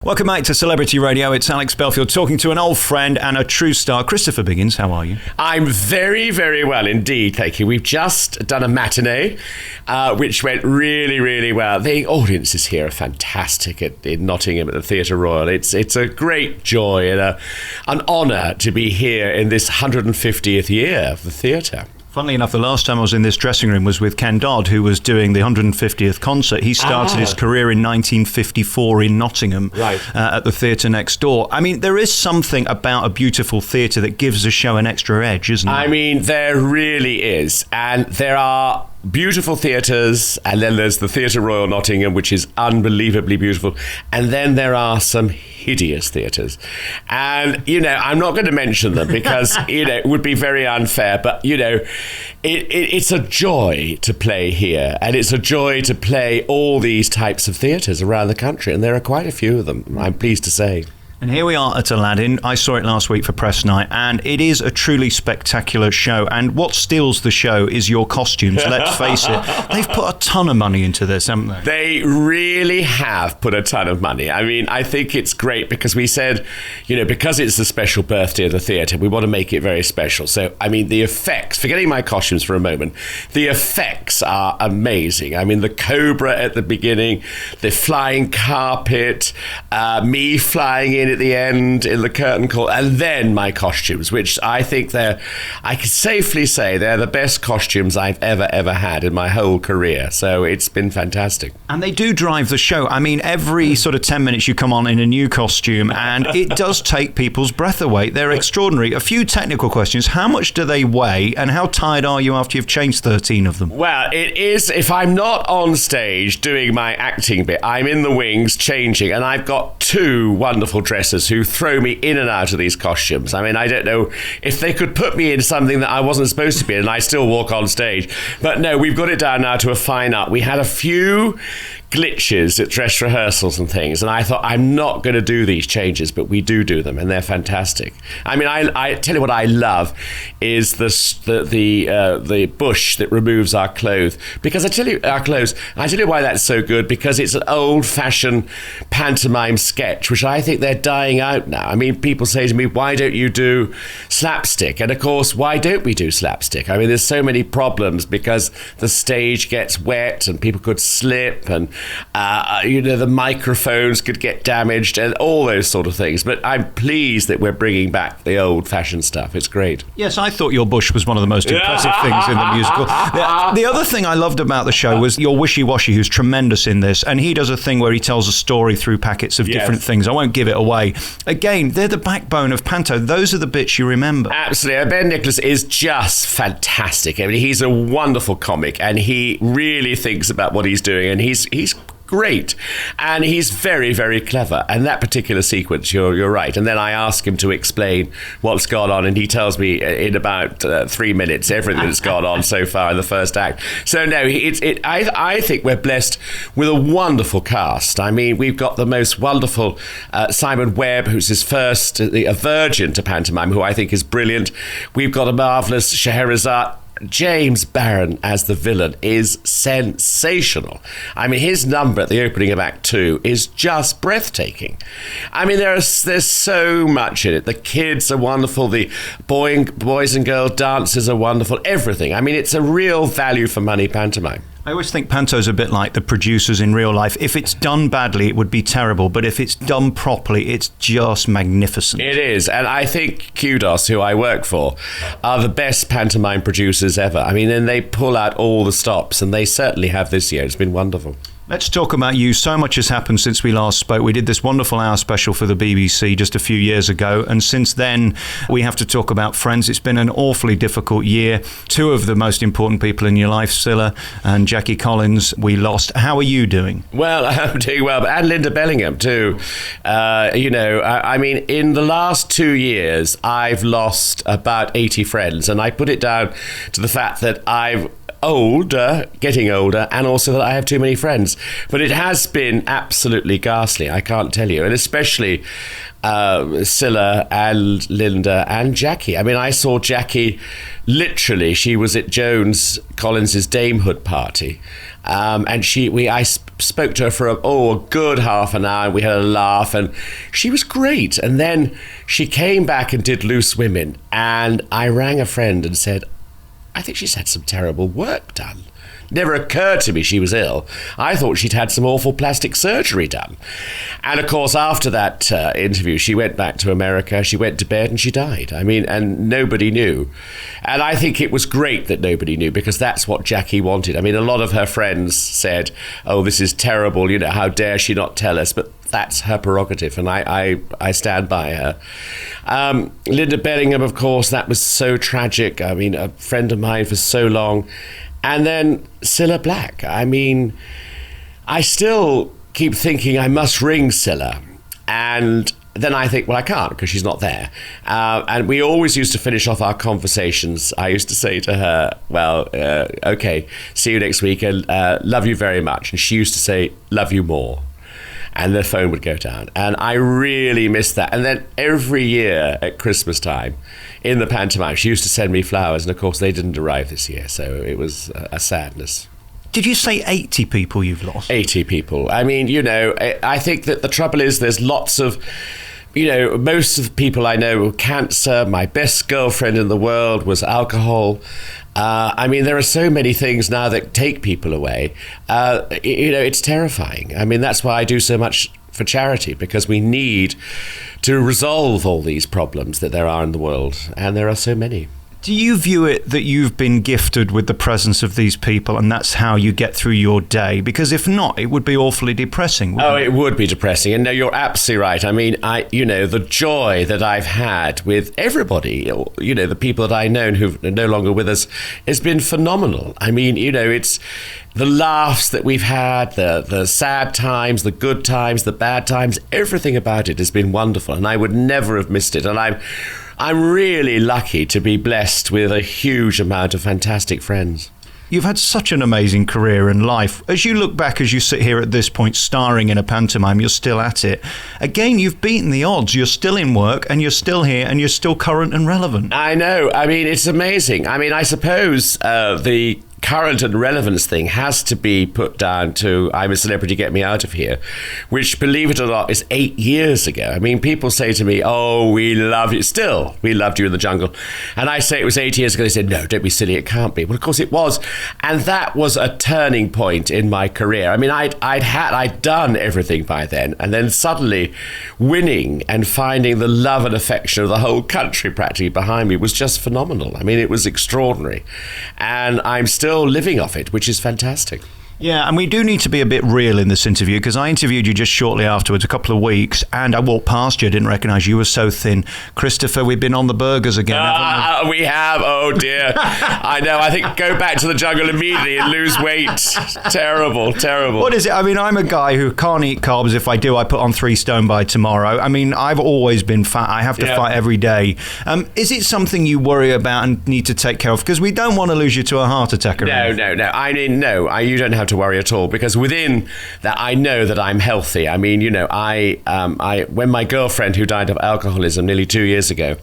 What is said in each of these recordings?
Welcome back to Celebrity Radio. It's Alex Belfield talking to an old friend and a true star, Christopher Biggins. How are you? I'm very, very well indeed, thank you. We've just done a matinee, which went really, really well. The audiences here are fantastic in Nottingham at the Theatre Royal. It's a great joy and an honour to be here in this 150th year of the theatre. Funnily enough, the last time I was in this dressing room was with Ken Dodd, who was doing the 150th concert. He started his career in 1954 in Nottingham, at the theatre next door. I mean, there is something about a beautiful theatre that gives a show an extra edge, isn't there? I mean, there really is. And there are beautiful theatres, and then there's the Theatre Royal Nottingham, which is unbelievably beautiful. And then there are some hideous theatres. And, I'm not going to mention them because, it would be very unfair. But, it's a joy to play here. And it's a joy to play all these types of theatres around the country. And there are quite a few of them, I'm pleased to say. And here we are at Aladdin. I saw it last week for press night, and it is a truly spectacular show. And what steals the show is your costumes, let's face it. They've put a ton of money into this, haven't they? They really have put a ton of money. I mean, I think it's great because we said, because it's the special birthday of the theatre, we want to make it very special. So, I mean, the effects, forgetting my costumes for a moment, the effects are amazing. I mean, the cobra at the beginning, the flying carpet, me flying in at the end in the curtain call, and then my costumes, which I think I can safely say they're the best costumes I've ever had in my whole career. So it's been fantastic. And they do drive the show. I mean, every sort of 10 minutes you come on in a new costume, and it does take people's breath away. They're extraordinary. A few technical questions. How much do they weigh, and how tired are you after you've changed 13 of them? Well, it is, if I'm not on stage doing my acting bit, I'm in the wings changing, and I've got two wonderful dressers who throw me in and out of these costumes. I mean, I don't know if they could put me in something that I wasn't supposed to be in and I still walk on stage. But no, we've got it down now to a fine art. We had a few glitches at dress rehearsals and things, and I thought, I'm not going to do these changes, but we do them, and they're fantastic. I mean, I tell you what I love is the bush that removes our clothes, because I tell you why that's so good, because it's an old-fashioned pantomime sketch, which I think they're dying out now. I mean, people say to me, why don't you do slapstick? And of course, why don't we do slapstick? I mean, there's so many problems because the stage gets wet and people could slip, and the microphones could get damaged and all those sort of things. But I'm pleased that we're bringing back the old-fashioned stuff. It's great. Yes, I thought your bush was one of the most impressive things in the musical. The other thing I loved about the show was your wishy-washy, who's tremendous in this, and he does a thing where he tells a story through packets of different things. I won't give it away. Again, they're the backbone of Panto. Those are the bits you remember. Absolutely. Ben Nicholas is just fantastic. I mean, he's a wonderful comic, and he really thinks about what he's doing, and he's great, and he's very, very clever. And that particular sequence, you're right. And then I ask him to explain what's gone on, and he tells me in about 3 minutes everything that's gone on so far in the first act. So no, I think we're blessed with a wonderful cast. I mean, we've got the most wonderful Simon Webb, who's his first, a virgin to pantomime, who I think is brilliant. We've got a marvellous Scheherazade. James Barron as the villain is sensational. I mean, his number at the opening of Act 2 is just breathtaking. I mean, there's so much in it. The kids are wonderful. The boys and girl dances are wonderful. Everything. I mean, it's a real value for money pantomime. I always think Panto's a bit like the producers in real life. If it's done badly, it would be terrible. But if it's done properly, it's just magnificent. It is. And I think Kudos, who I work for, are the best pantomime producers ever. I mean, and they pull out all the stops, and they certainly have this year. It's been wonderful. Let's talk about you. So much has happened since we last spoke. We did this wonderful hour special for the BBC just a few years ago, and since then we have to talk about Friends. It's been an awfully difficult year. Two of the most important people in your life, Silla and Jackie Collins, we lost. How are you doing? Well, I'm doing well, and Linda Bellingham too. I mean, in the last 2 years, I've lost about 80 friends, and I put it down to the fact that I've getting older, and also that I have too many friends. But it has been absolutely ghastly, I can't tell you. And especially Silla and Linda and Jackie. I mean, I saw Jackie, literally, she was at Jones Collins's damehood party. And I spoke to her for a good half an hour, and we had a laugh, and she was great. And then she came back and did Loose Women, and I rang a friend and said, I think she's had some terrible work done. Never occurred to me she was ill. I thought she'd had some awful plastic surgery done. And of course, after that interview, she went back to America, she went to bed, and she died. I mean, and nobody knew. And I think it was great that nobody knew, because that's what Jackie wanted. I mean, a lot of her friends said, oh, this is terrible, how dare she not tell us? But that's her prerogative, and I stand by her. Linda Bellingham, of course, that was so tragic. I mean, a friend of mine for so long. And then Cilla Black. I mean, I still keep thinking I must ring Silla. And then I think, well, I can't because she's not there. And we always used to finish off our conversations. I used to say to her, well, okay, see you next week, and love you very much. And she used to say, love you more. And the phone would go down. And I really missed that. And then every year at Christmas time, in the pantomime, she used to send me flowers. And of course, they didn't arrive this year. So it was a sadness. Did you say 80 people you've lost? 80 people. I mean, I think that the trouble is there's lots of, most of the people I know were cancer. My best girlfriend in the world was alcohol. I mean, there are so many things now that take people away. It's terrifying. I mean, that's why I do so much for charity, because we need to resolve all these problems that there are in the world, and there are so many. Do you view it that you've been gifted with the presence of these people, and that's how you get through your day? Because if not, it would be awfully depressing. It would be depressing. And no, you're absolutely right. I mean, the joy that I've had with everybody, the people that I know who are no longer with us, has been phenomenal. I mean, it's the laughs that we've had, the sad times, the good times, the bad times, everything about it has been wonderful. And I would never have missed it. And I'm really lucky to be blessed with a huge amount of fantastic friends. You've had such an amazing career in life. As you look back, as you sit here at this point, starring in a pantomime, you're still at it. Again, you've beaten the odds. You're still in work, and you're still here, and you're still current and relevant. I know. I mean, it's amazing. I mean, I suppose the current and relevance thing has to be put down to I'm a Celebrity, Get Me Out of Here, which, believe it or not, is 8 years ago. I mean, people say to me, oh, we love you. Still, we loved you in the jungle. And I say it was 8 years ago. They said, no, don't be silly, it can't be. Well, of course it was. And that was a turning point in my career. I mean, I'd done everything by then. And then suddenly winning and finding the love and affection of the whole country practically behind me was just phenomenal. I mean, it was extraordinary. And I'm still living off it, which is fantastic. Yeah, and we do need to be a bit real in this interview, because I interviewed you just shortly afterwards, a couple of weeks, and I walked past you, I didn't recognise you, were so thin. Christopher, we've been on the burgers again, haven't we? We have, oh dear. I know, I think go back to the jungle immediately and lose weight. Terrible. What is it? I mean, I'm a guy who can't eat carbs. If I do, I put on 3 stone by tomorrow. I mean, I've always been fat. I have to fight every day. Is it something you worry about and need to take care of? Because we don't want to lose you to a heart attack. No. I mean, no, you don't have to worry at all, because within that I know that I'm healthy. I mean, I when my girlfriend, who died of alcoholism nearly 2 years ago,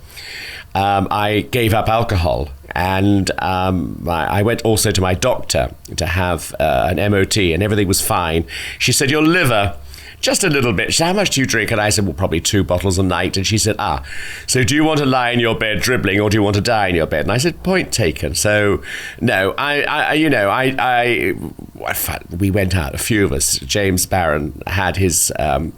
I gave up alcohol, and I went also to my doctor to have an MOT, and everything was fine. She said, your liver, just a little bit. She said, how much do you drink? And I said, well, probably 2 bottles a night. And she said, so do you want to lie in your bed dribbling, or do you want to die in your bed? And I said, point taken. So, no, we went out, a few of us. James Barron had his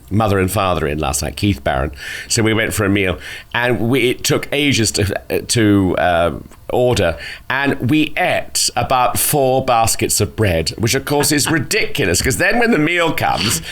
mother and father in last night, Keith Barron. So we went for a meal, and it took ages to order, and we ate about 4 baskets of bread, which of course is ridiculous, because then when the meal comes,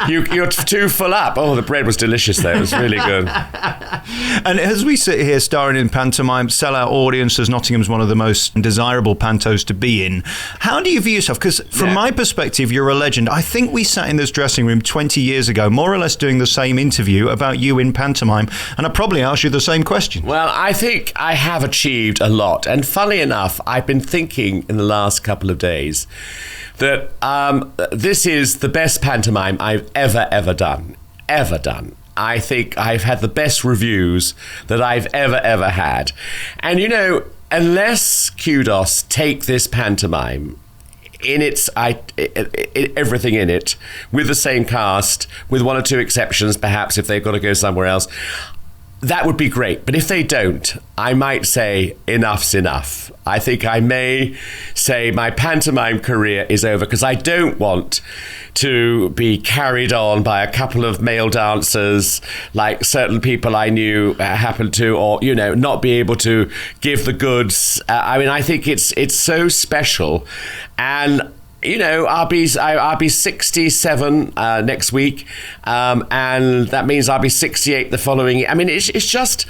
you You're too full up. Oh, the bread was delicious though. It was really good. And as we sit here starring in pantomime, sell-out audiences, Nottingham's one of the most desirable pantos to be in. How do you view yourself? Because from my perspective, you're a legend. I think we sat in this dressing room 20 years ago, more or less doing the same interview about you in pantomime, and I probably asked you the same question. Well, I think I have achieved a lot. And funnily enough, I've been thinking in the last couple of days that this is the best pantomime I've ever done. I think I've had the best reviews that I've ever had. And, you know, unless Kudos take this pantomime in everything in it, with the same cast, with one or two exceptions, perhaps, if they've got to go somewhere else, that would be great. But if they don't, I might say enough's enough. I think I may say my pantomime career is over, because I don't want to be carried on by a couple of male dancers like certain people I knew happened to, or, you know, not be able to give the goods. I mean, I think it's so special. And you know, I'll be 67 next week, and that means I'll be 68 the following year. I mean, it's just,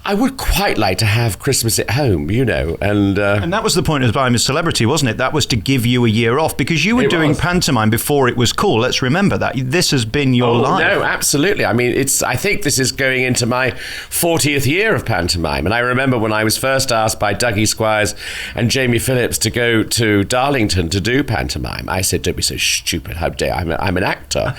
I would quite like to have Christmas at home, you know, and that was the point of I'm a Celebrity, wasn't it? That was to give you a year off, because you were doing pantomime before it was cool. Let's remember that. This has been your life. No, absolutely. I mean, I think this is going into my 40th year of pantomime, and I remember when I was first asked by Dougie Squires and Jamie Phillips to go to Darlington to do pantomime. I said, don't be so stupid, how dare I'm an actor.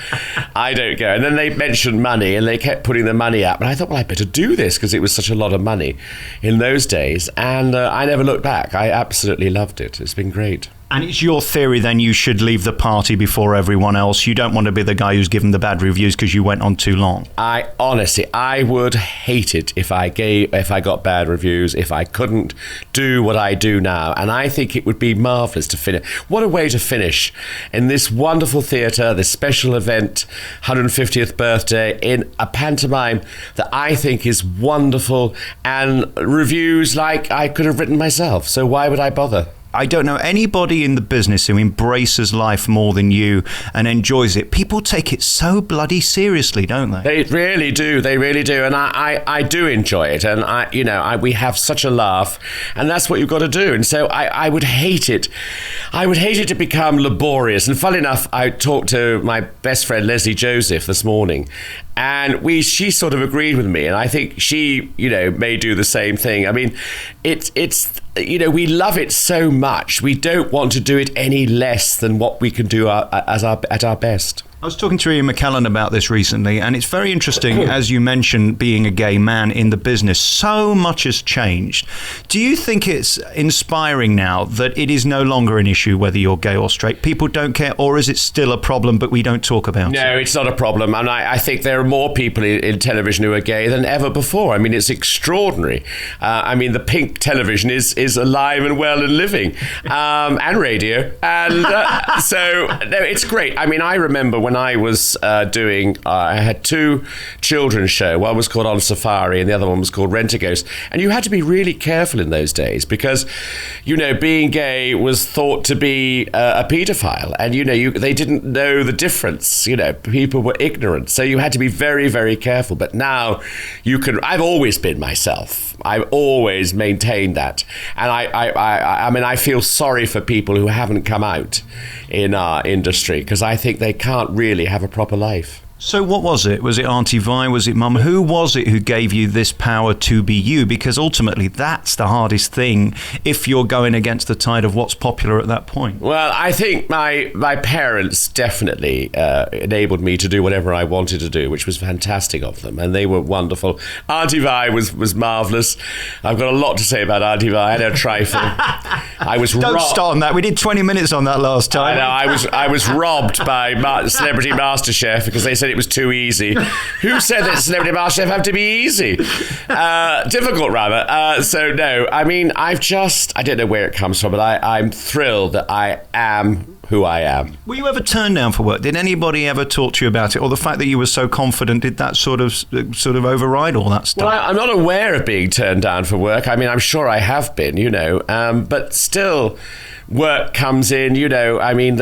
I don't go. And then they mentioned money, and they kept putting the money up, and I thought, well, I better do this, because it was such a lot of money in those days, and I never looked back. I absolutely loved it. It's been great. And it's your theory then you should leave the party before everyone else. You don't want to be the guy who's given the bad reviews because you went on too long. I honestly would hate it if I got bad reviews, if I couldn't do what I do now. And I think it would be marvellous to finish. What a way to finish in this wonderful theatre, this special event, 150th birthday, in a pantomime that I think is wonderful, and reviews like I could have written myself. So why would I bother? I don't know anybody in the business who embraces life more than you and enjoys it. People take it so bloody seriously, don't they? They really do. They really do. And I do enjoy it. And we have such a laugh, and that's what you've got to do. And so I would hate it. I would hate it to become laborious. And funnily enough, I talked to my best friend Leslie Joseph this morning, and she sort of agreed with me, and I think she, you know, may do the same thing. I mean, it's you know, we love it so much. We don't want to do it any less than what we can do at our best. I was talking to Ian McKellen about this recently, and it's very interesting, as you mentioned, being a gay man in the business. So much has changed. Do you think it's inspiring now that it is no longer an issue whether you're gay or straight? People don't care, or is it still a problem but we don't talk about it? No, it's not a problem. And I think there are more people in television who are gay than ever before. I mean, it's extraordinary. I mean, the pink television is alive and well and living, and radio. And so, no, it's great. I mean, I remember when I was I had two children's shows. One was called On Safari and the other one was called Rent-A-Ghost. And you had to be really careful in those days because, you know, being gay was thought to be a paedophile. And, you know, they didn't know the difference. You know, people were ignorant. So you had to be very, very careful. But now I've always been myself. I've always maintained that. And I mean, I feel sorry for people who haven't come out in our industry because I think they can't really have a proper life. So what was it? Was it Auntie Vi? Was it Mum? Who was it who gave you this power to be you? Because ultimately that's the hardest thing if you're going against the tide of what's popular at that point. Well, I think my parents definitely enabled me to do whatever I wanted to do, which was fantastic of them, and they were wonderful. Auntie Vi was marvellous. I've got a lot to say about Auntie Vi. I had a trifle. Don't start on that. We did 20 minutes on that last time. I know. I was robbed by Celebrity MasterChef because they said it was too easy. Who said that Celebrity MasterChef have to be easy? Difficult, rather. So, no, I mean, I don't know where it comes from, but I'm thrilled that I am who I am. Were you ever turned down for work? Did anybody ever talk to you about it? Or the fact that you were so confident, did that sort of override all that stuff? Well, I'm not aware of being turned down for work. I mean, I'm sure I have been, but still, work comes in, I mean,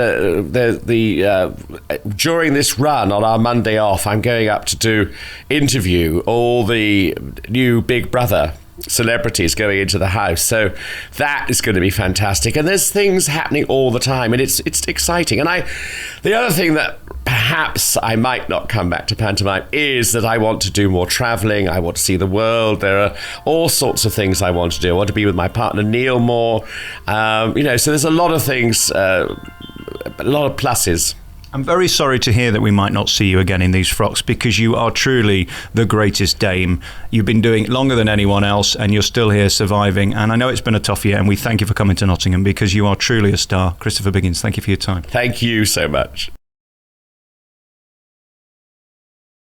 during this run on our Monday off, I'm going up to interview all the new Big Brother celebrities going into the house, so that is going to be fantastic. And there's things happening all the time, and it's exciting. And the other thing that perhaps I might not come back to pantomime is that I want to do more traveling. I want to see the world. There are all sorts of things I want to do. I want to be with my partner Neil more. So there's a lot of things, a lot of pluses. I'm very sorry to hear that we might not see you again in these frocks, because you are truly the greatest dame. You've been doing it longer than anyone else, and you're still here surviving. And I know it's been a tough year, and we thank you for coming to Nottingham, because you are truly a star. Christopher Biggins, thank you for your time. Thank you so much.